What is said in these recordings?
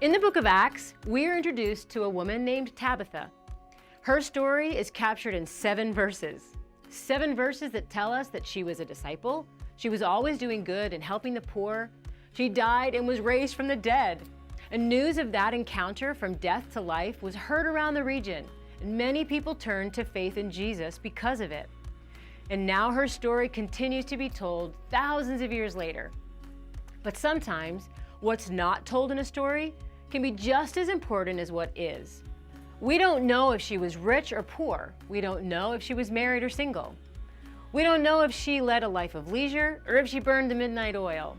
In the book of Acts, we are introduced to a woman named Tabitha. Her story is captured in 7 verses. 7 verses that tell us that she was a disciple, she was always doing good and helping the poor, she died and was raised from the dead. And news of that encounter from death to life was heard around the region, and many people turned to faith in Jesus because of it. And now her story continues to be told thousands of years later. But sometimes, what's not told in a story can be just as important as what is. We don't know if she was rich or poor. We don't know if she was married or single. We don't know if she led a life of leisure or if she burned the midnight oil.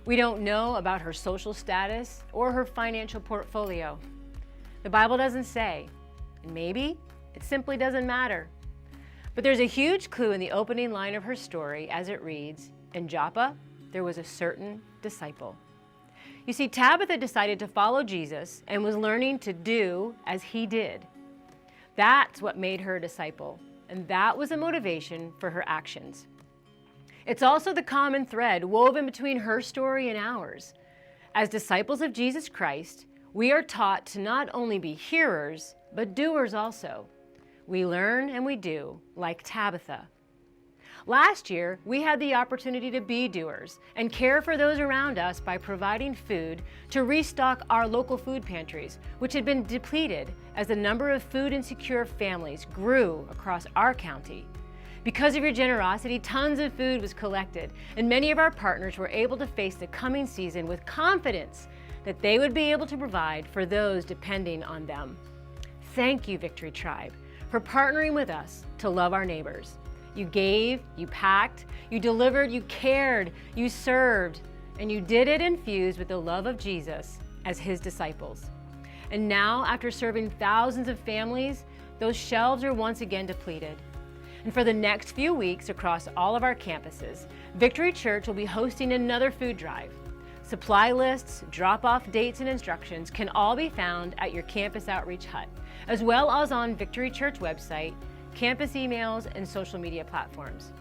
We don't know about her social status or her financial portfolio. The Bible doesn't say, and maybe it simply doesn't matter. But there's a huge clue in the opening line of her story as it reads, "In Joppa, there was a certain disciple." You see, Tabitha decided to follow Jesus and was learning to do as he did. That's what made her a disciple, and that was a motivation for her actions. It's also the common thread woven between her story and ours. As disciples of Jesus Christ, we are taught to not only be hearers, but doers also. We learn and we do, like Tabitha. Last year, we had the opportunity to be doers and care for those around us by providing food to restock our local food pantries, which had been depleted as the number of food insecure families grew across our county. Because of your generosity, tons of food was collected, and many of our partners were able to face the coming season with confidence that they would be able to provide for those depending on them. Thank you, Victory Tribe, for partnering with us to love our neighbors. You gave, you packed, you delivered, you cared, you served, and you did it infused with the love of Jesus as his disciples. And now, after serving thousands of families, those shelves are once again depleted. And for the next few weeks across all of our campuses, Victory Church will be hosting another food drive. Supply lists, drop-off dates, and instructions can all be found at your campus outreach hut, as well as on Victory Church website, campus emails, and social media platforms.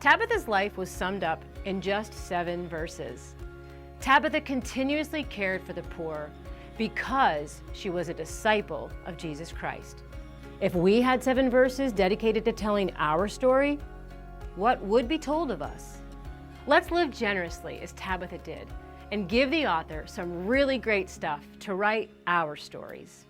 Tabitha's life was summed up in just 7 verses. Tabitha continuously cared for the poor because she was a disciple of Jesus Christ. If we had 7 verses dedicated to telling our story, what would be told of us? Let's live generously as Tabitha did and give the author some really great stuff to write our stories.